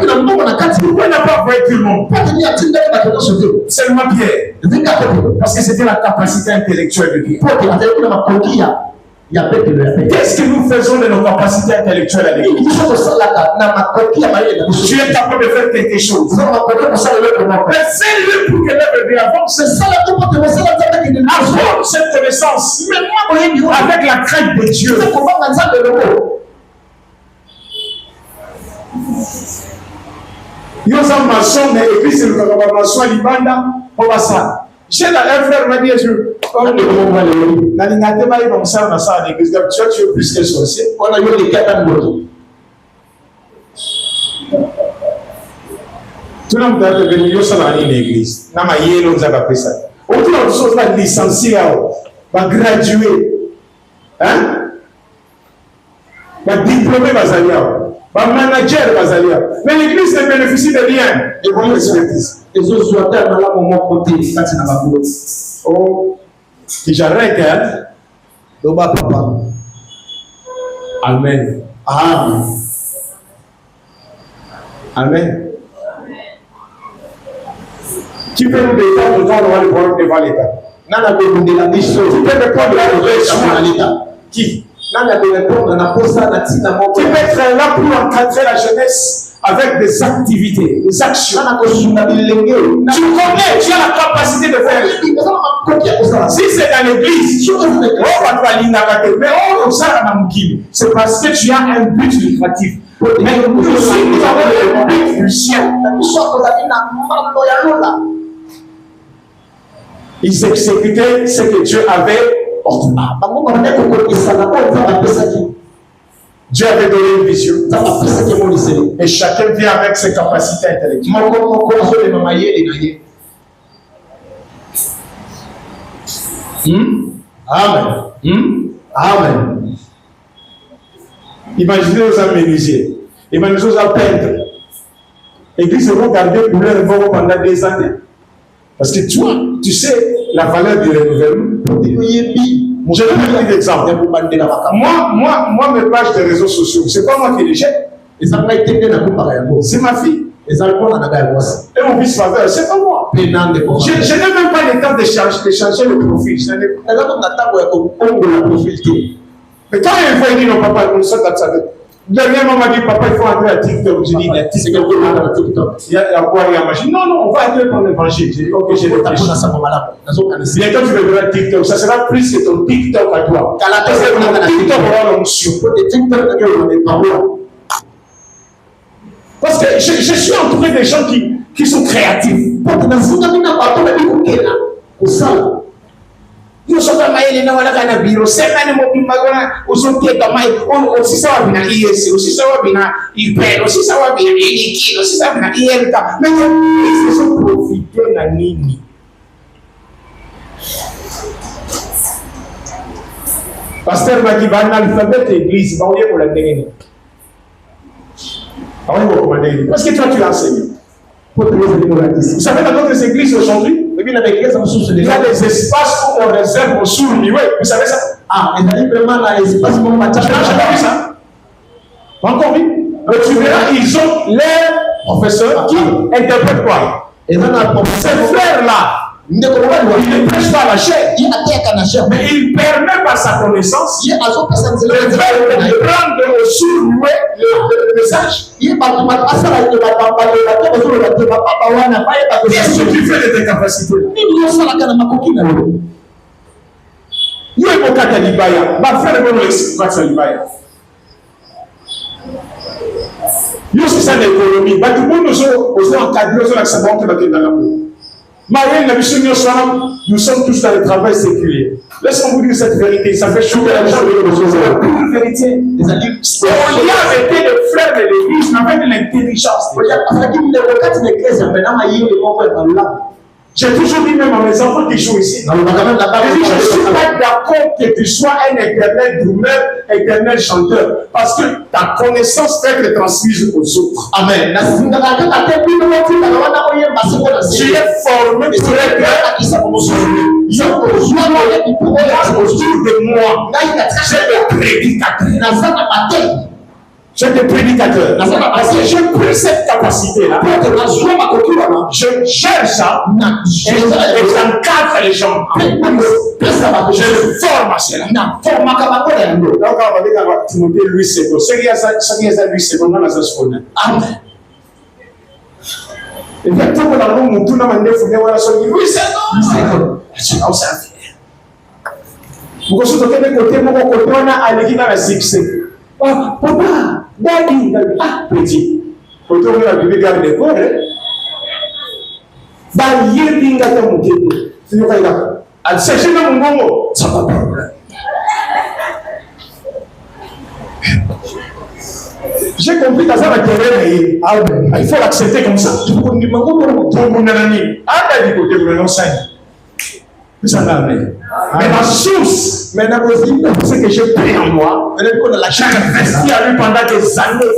Pourquoi il n'a pas envoyé tout le monde? Seulement Pierre. Parce que c'était la capacité intellectuelle de Pierre. Qu'est-ce que nous faisons de nos capacités intellectuelles avec nous? Tu es capable de faire quelque chose. Mais fais-le pour que l'œuvre avance. Avoir cette connaissance avec la crainte de Dieu. Yo sommes maçons, mais église c'est le maçon à Libanda, on va ça. J'ai un frère m'a dit, tu es plus que sorcier. On a eu des cas de tout le monde doit devenir dans l'église. N'a pas yé nous a appris ça. Autre chose là, licencié, va graduer, hein, va diplômé, va salir. Ba manager bazalia. Mais l'église ne bénéficie de rien. Et bon expertise. Et ce soit à la moment côté ça c'est na ba boulot. Oh, qui j'arrête hein. Doba papa. Amen. Amen. Amen. Qui peut nous défendre quand on va le voir devant l'État? Nana peut nous la mission. Qui peut répondre à l'État? Qui? Tu peux être là pour encadrer la jeunesse avec des activités, des actions. Tu connais, tu as la capacité de faire. Si c'est dans l'église, c'est parce que tu as un but lucratif. Mais nous aussi, nous avons le but du ciel. Ils exécutaient ce que Dieu avait. Dieu avait donné une vision. Et chacun vient avec ses capacités intellectuelles. Amen. Amen. Imaginez aux aménisiers. Imaginez aux peintres. L'église vont garder pour leur vont pendant des années. Parce que toi, tu sais la valeur du renouvellement. Je vais donner un exemple. Moi, mes pages de réseaux sociaux, c'est pas moi qui les jette. C'est ma fille. Et mon fils faveur, c'est pas moi. Je n'ai même pas le temps de changer le profil. Mais quand il faut dire non, papa, on sait que ça veut. Dernièrement, on m'a dit, papa, il faut entrer à TikTok. J'ai dit, TikTok. Il y a quoi, il y a machine. Non, non, on va entrer dans l'évangile. J'ai dit, ok, j'ai réfléchi. Bientôt, tu verras TikTok. Ça sera plus que ton TikTok à toi. Parce que ton TikTok aura l'onction. Parce que je suis entouré de gens qui sont créatifs. Nous sommes à Maïli, nous avons un bureau. C'est même un peu aussi ça va bien IS, aussi ça va bien IPL, aussi ça va bien IKI, aussi ça va bien ILK. Mais ils sont profités de Nini. Pasteur Maki va dans l'alphabet de l'église, il va envoyer pour la dégainer. Parce que toi tu l'enseignes. Vous savez, dans notre église aujourd'hui, il y a des espaces où on réserve aux sourds. Vous savez ça? Ah, il y a vraiment un espace où on va faire ça. Encore oui. Mais tu verras, ils ont leurs professeurs qui interprètent quoi? Et dans la ces frères-là, il ne prêche pas la chair, mais il permet par sa connaissance de prendre au sourd le message. Qu'est-ce que tu fais de tes capacités? C'est ça l'économie. Tout le monde nous a encadré sur la savante de la nous sommes tous dans le travail séculier. Laisse-moi vous dire cette vérité. Ça fait chaud la gens de la vérité. On y a arrêté de frères de l'église, mais avec de l'intelligence. J'ai toujours dit même à mes enfants qui jouent ici. Je ne suis pas d'accord que tu sois un éternel drummer, éternel chanteur. Parce que ta connaissance fait être transmise aux autres. Amen. Tu es formé pour être autour de moi. J'ai des prédicateurs. J'ai des prédicateurs. Parce que j'ai pris cette capacité. capacité là. Je gère ça et j'encadre les gens. Je forme à cela. Donc, on va dire que Timothée, lui, c'est bon. Ce qui est ça, lui, c'est bon. Amen. Et bien, tout le monde, tout le monde, lui, c'est bon. Vous côté, mon côté, on a allé dans la succès. Papa, daddy, petit. Côté, on a bébé garde des corps. Bah, il y a des gars qui ont été. C'est le cas. À chercher dans mon moment, ça va pas. J'ai compris que ça va être. Il faut l'accepter comme ça. Tout le monde dit, ah, du côté, vous l'enseignez. Mais la source, maintenant, c'est que je prie en moi. J'ai investi à lui pendant des années.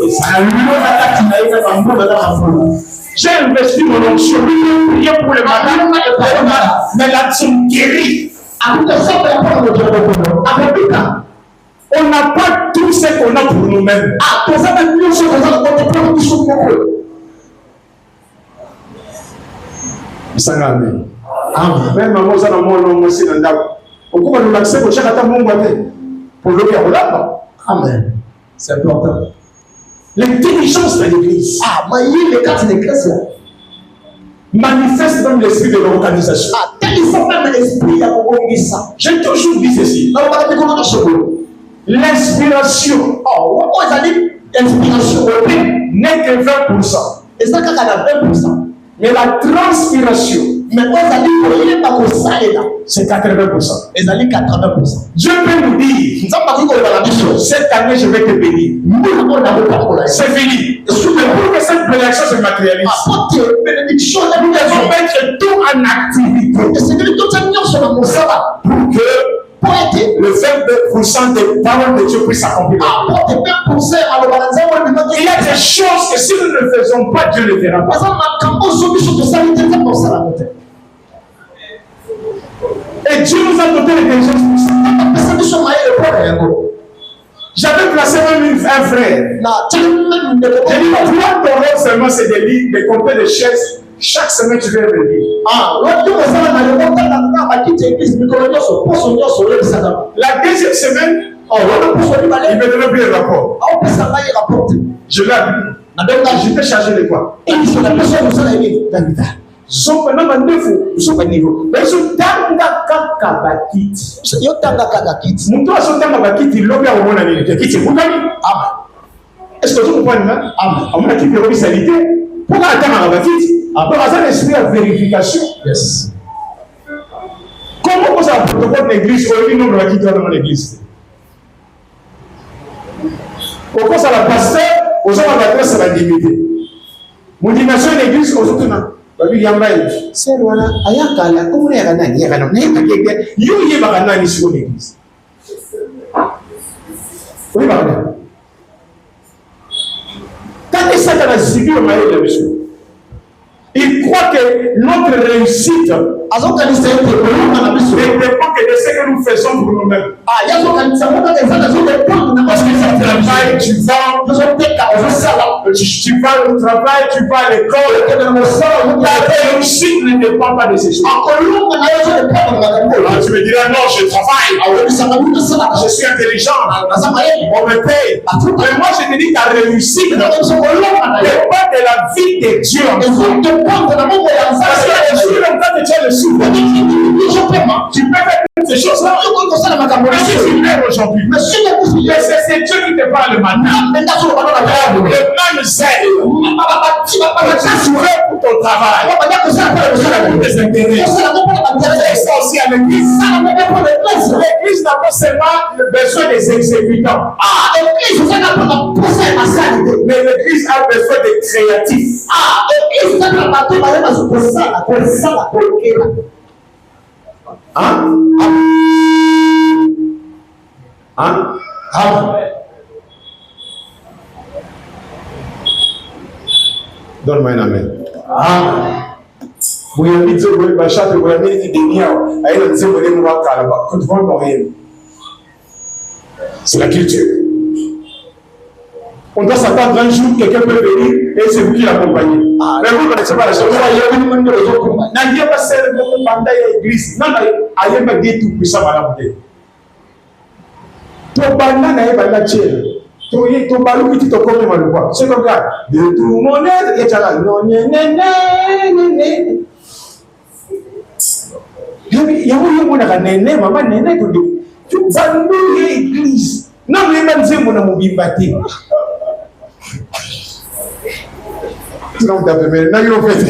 J'ai investi mon onction, prié pour le malade, mais là, tu me guéris. On n'a pas tout ce qu'on a pour nous-mêmes. Même maman, ça n'a pas aussi dans le pourquoi nous l'acceptons chaque temps pour le faire là. Amen. C'est important. L'intelligence de l'église. Manifeste dans l'esprit de l'organisation. J'ai toujours dit ceci. L'inspiration. N'est que 20%. Mais la transpiration, c'est 80%. Dieu peut nous dire, cette année je vais te bénir. C'est fini. Pour que cette bénédiction se matérialise, nous devons mettre tout en activité. Pour que le 20% des paroles de Dieu puissent s'accomplir. Il y a des choses que si nous ne faisons pas, Dieu ne fera pas. Et Dieu nous a doté l'intelligence pour ça. J'avais placé même un frère. J'ai dit, toi, ton rôle seulement, c'est de lire, de compter les chaises. Chaque semaine, tu viens me dire. La deuxième semaine, il me donnait plus le rapport. Je l'ai appris. Je t'ai chargé de quoi? Son maintenant niveau. Mais je tanga kakabakiti. Yo tanga kakakiti. Muto asotanga bakiti lobi a omona nini? Kiti mukami. Amen. Est-ce que tu comprends là? Amen. On a quitté l'officialité. Pourquoi attendre bakiti? Après ça l'esprit de vérification. Yes. Comment vous avez protocole l'église au lieu de bakiti dans l'église? Pourquoi ça la pasteur aux gens à la ça va limiter. Mon dimension l'église aux autres non. Babi yambaye c'est voilà ayakala kumule yakanani yakana yakagege yuye bakanani sur l'église. Oui bakana. Quand ça a subi le maillot de monsieur. Il croit que notre réussite dépend que de ce que nous faisons pour nous-mêmes. Parce que ça travaille, tu vas au travail, tu vas à l'école. La réussite ne dépend pas de ces choses. Tu me diras non, je travaille. Je suis intelligent. On me paye. Mais moi je te dis ta réussite dépend de la vie de Dieu. Parce que je suis le temps de Dieu le souverain. Tu peux faire toutes ces choses-là. Mais si tu meurs aujourd'hui, c'est Dieu qui te parle maintenant. Le même zèle. Tu veux pour ton travail. Pour tes intérêts. C'est ça aussi à l'église. L'église n'a pas seulement besoin des exécutants. Mais l'église a besoin des créatifs. Hein? Donne-moi un amen. C'est la culture. On doit s'attendre un jour, quelqu'un peut venir. et c'est vous qui l'accompagnez. Mais vous ne connaissez pas la chose. N'a pas servi de pendant l'église. Non, il n'y a pas dit tout puissant, madame. Ton bandana n'a pas la tienne. Ton ballon qui te comme le quoi. C'est comme ça. De tout mon aide, et tu as là. Non, il y a un moment où néné, maman, néné, tu vas nous l'église. Non, mais même si mon amour bimbaté. Non, t'as fait, mais non, il a fait.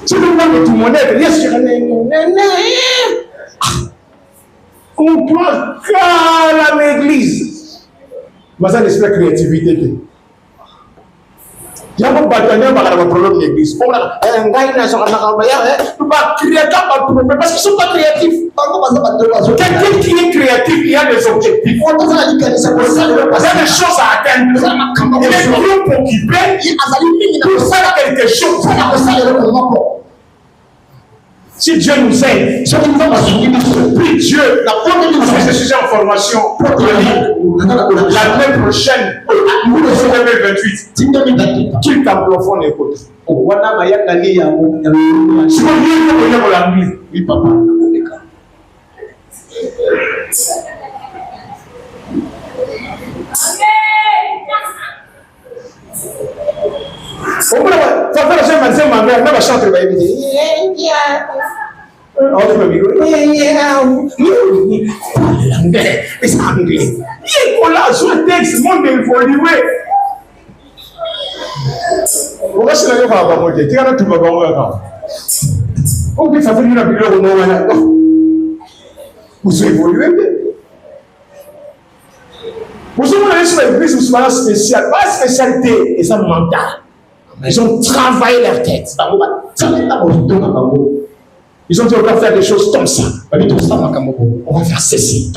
Tu nous demandes tout mon aide, yes, je néné. On prend qu'à l'église. Mais ça, c'est la créativité. Il y a un bâtonnier qui a un problème de l'église. On a un gars qui a un problème parce qu'ils ne sont pas créatifs. Quelqu'un qui est créatif, il y a des objectifs. Il y a des choses à atteindre. Il est trop occupé pour faire quelque chose. Si Dieu nous aide, prie Dieu, parce que je suis en formation pour l'année prochaine, 2028, qu'il t'emploie écoute. Si vous voulez pour l'anglais, oui, papa. On peut faire la chaîne, ma mère, même la chante, elle va l'anglais, c'est anglais. Il là, sur le texte, monde évolué. On va se lever par la parole. Tu as tout le monde. On peut faire une vidéo au nom. Vous évoluez. Vous avez sur l'église, vous avez spécial, pas spécialité, et ça mental. Ils ont travaillé leur tête. Ils ont dit on va faire des choses comme ça. On va faire ceci.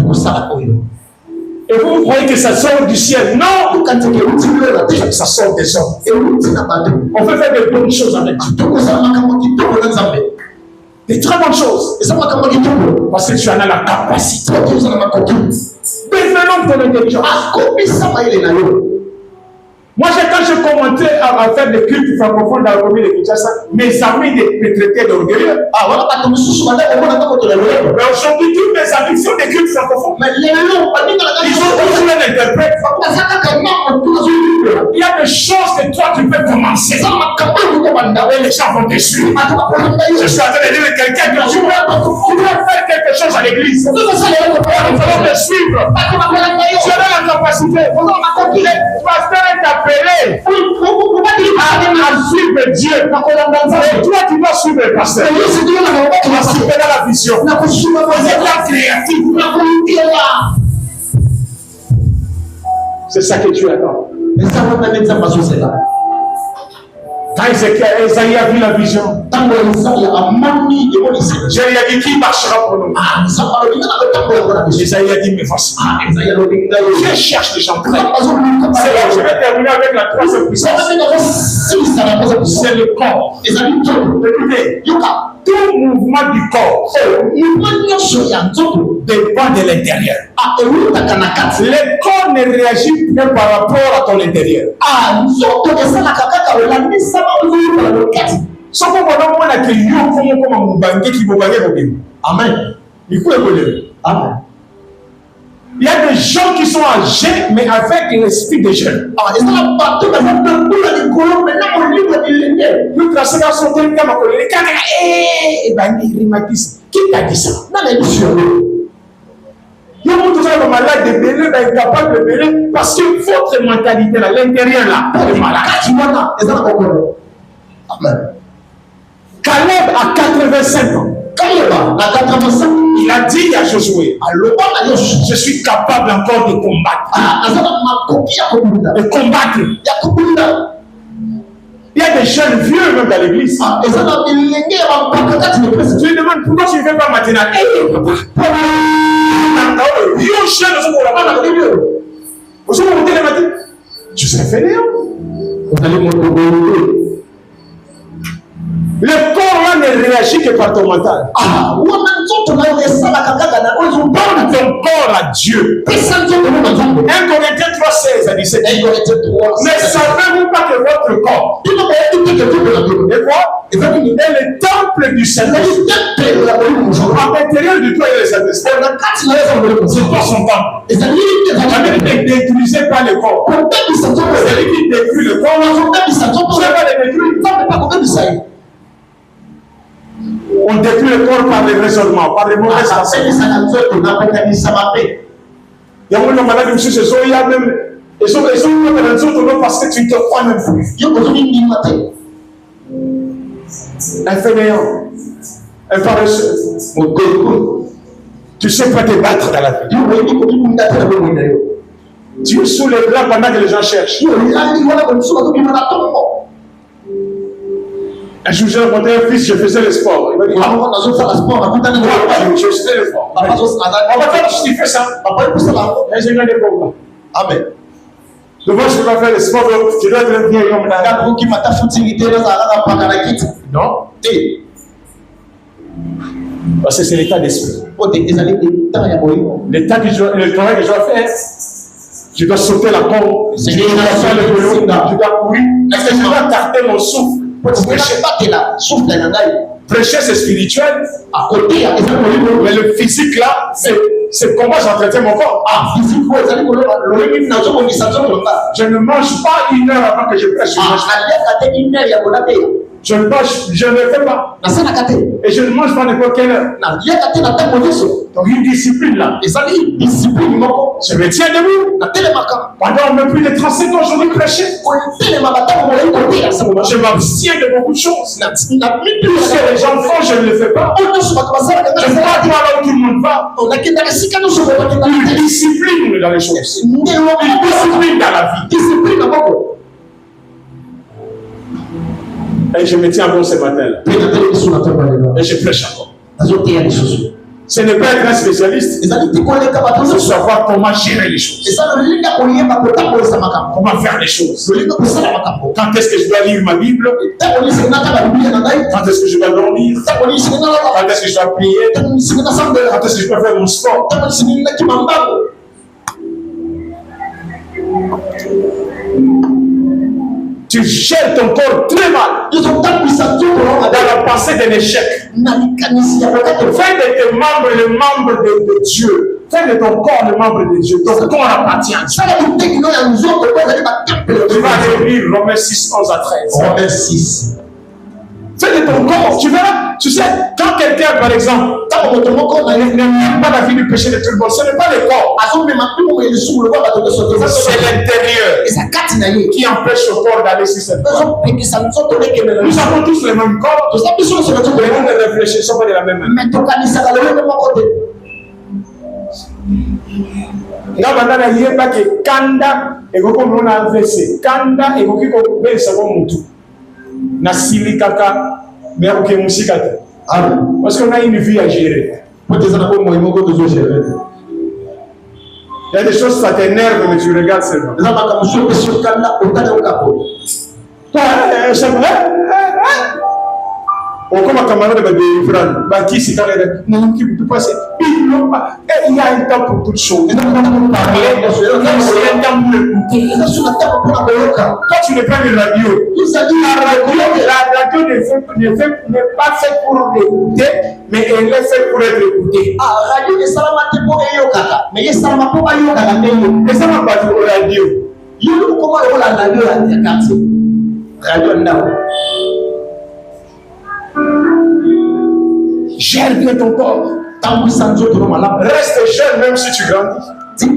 Et vous croyez que ça sort du ciel? Non! Ça sort des hommes. On peut faire des bonnes choses avec Dieu. Des très bonnes choses. Parce que tu en as la capacité. Développe ton intelligence. Moi, quand je commentais à faire des cultes francophones dans la commune de Kinshasa, mes amis me traitaient d'orgueilleux. Mais aujourd'hui, tous mes amis font des cultes francophones. Ils ont toujours un interprète. Il y a des choses que toi, tu peux commencer. Et les gens vont te suivre. Je suis en train de dire à quelqu'un que tu veux faire quelque chose à l'église. Nous allons te suivre. Tu as la capacité. Le pasteur est appelé à suivre Dieu. Et toi, tu dois suivre le pasteur. Tu vas suivre la vision. Vous êtes là créatif. C'est ça que tu attends. Quand Esaïe a vu la vision, Jérémie a dit qui marchera pour nous. Esaïe a dit mais voici. Je cherche les gens prêts. C'est là que je vais terminer avec la troisième puissance. C'est le corps. Écoutez, tout mouvement du corps dépend de l'intérieur. Le corps ne réagit pas par rapport à ton intérieur. Amen. Il y a des gens qui sont âgés, mais avec l'esprit des jeunes. Qui t'a dit ça? Il y a beaucoup de gens malades de béler, incapables de béler, parce que votre mentalité là, l'intérieur là, est malade. Amen. Caleb a 85 ans. Il a dit à Josué, je suis capable encore de combattre. De combattre. Il y a des jeunes vieux même dans l'église. Tu lui demandes pourquoi tu ne fais pas matinale. Je serais fainéant. Le corps là ne réagit que par ton mental. Donne ton corps à Dieu. 1 Corinthiens 3:16 à 17. Mais savez-vous pas que votre corps est quoi? Et le temple du Saint-Esprit. À l'intérieur de toi, il y a le Saint-Esprit. C'est toi son temple. Ne détruisez pas le corps. Celui qui détruit le corps, tu ne vas pas le détruire. On détruit le corps par les raisonnements, par les mauvaises pensées. Il y a un malade qui se sont, il y a même, ils sont parce que tu ne te crois même plus. Un fainéant, un paresseux. Tu sais pas te battre dans la vie. Tu soulèves là pendant que les gens cherchent. Un jour, j'ai rencontré un fils, je faisais le sport. Il m'a dit, je faisais le sport. On va faire justifier ça. Et j'ai gagné pour moi. Amen. Donc moi, je ne peux pas faire le sport, tu dois être un vieil homme là. Non. Parce que c'est l'état d'esprit. Le travail que je dois faire, je dois sauter la corde, je dois faire le boulot, je dois courir. Est-ce que je dois tarder mon souffle? Prêcher, c'est spirituel. Mais le physique là, c'est comment j'entretiens mon corps. Je ne mange pas 1 heure avant que je prêche. Je ne fais pas. Et je ne mange pas n'importe quelle heure. Donc une discipline là. Je me tiens debout. Pendant plus de 35 ans, je vais prêcher. Je m'abstiens de beaucoup de choses. Ce que les gens font, je ne le fais pas. Je ne vais pas voir là où tout le monde va. Une discipline dans les choses. Une discipline dans la vie. Et je me tiens bon ce matin-là. Et je prêche encore. Ce n'est pas être un spécialiste. C'est savoir comment gérer les choses. Comment faire les choses. Quand est-ce que je dois lire ma Bible? Quand est-ce que je dois dormir? Quand est-ce que je dois prier? Quand est-ce que je dois faire mon sport? Tu gères ton corps très mal dans la pensée d'un échec. Fais de tes membres le membre de Dieu. Fais de ton corps le membre de Dieu. Ton corps appartient. Tu vas aller lire Romains 6, 11 à 13. Romains 6. Fais de ton corps. Tu verras. Tu sais, quand quelqu'un, par exemple, n'aime pas la vie du péché de tout le monde, ce n'est pas le corps. C'est l'intérieur qui empêche le corps d'aller sur cette voie. Nous avons tous le même corps, mais nous ne réfléchissons pas de la même manière. Ngabanda yeba ke kanda ekoko mona AVC kanda ekoki ko besa ko mutu na sili kaka mais ok musika te parce qu'on a une vie à gérer. Il y a des choses ça t'énerve mais tu regardes seulement. C'est vrai. Comme un camarade de Fran, qui s'est carré, non, qui peut passer. Il y a un temps pour toutes choses. Il y a un temps pour écouter. Quand tu ne prends pas de radio, la radio n'est pas faite pour l'écouter, mais elle est faite pour être écoutée. La radio ne sera pas pour écouter, mais elle sera pas pour écouter. Elle sera pas pour la radio. Il y a comment la radio est quartier. Radio now. Gère bien ton corps. Reste jeune même si tu grandis. Ne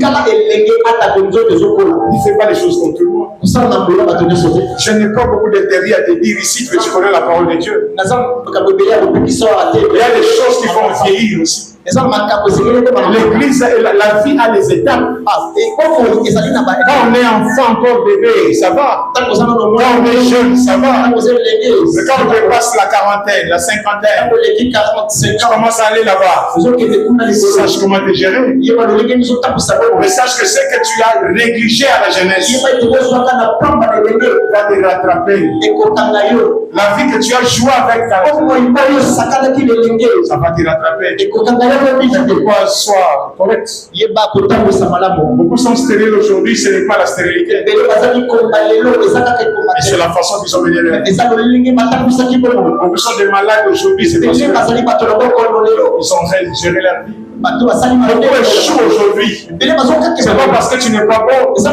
fais pas les choses contre moi. Je n'ai pas beaucoup d'intérêt à te dire ici que tu connais la parole de Dieu. Il y a des choses qui vont vieillir aussi. L'église, la vie a des étapes. Quand on est enfant, encore bébé, ça va. Quand on est jeune, ça va. Mais quand on dépasse la quarantaine, la cinquantaine, tu commences à aller là-bas. Sache comment te gérer. Mais sache que c'est que tu as négligé à la jeunesse. va te rattraper. La vie que tu as joué avec ta vie, ça va te rattraper. Que quoi soit correct. Beaucoup sont stériles aujourd'hui, ce n'est pas la stérilité. Et c'est la façon qu'ils sont venus là. Beaucoup sont des malades aujourd'hui, c'est parce qu'ils ont géré leur vie. Beaucoup échouent aujourd'hui. C'est pas parce que tu n'es pas bon, tu n'es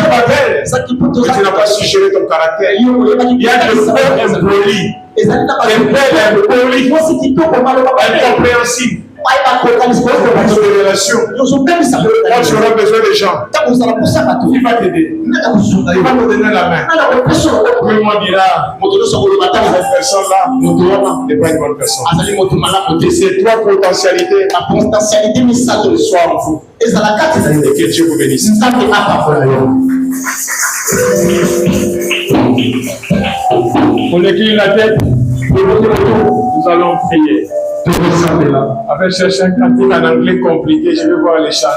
pas belle, que tu n'as pas su gérer ton caractère. Il y a des pères impolis, des pères impolis, incompréhensibles. De relations. Quand tu auras besoin des gens, il va t'aider. Il va te donner la main. Tout le monde dira, cette personne-là n'est pas une bonne personne. Et ces trois potentialités soient en vous. Et que Dieu vous bénisse. On incline la tête. Nous allons prier. Avec chercher un cantique en anglais compliqué, je vais voir les chants.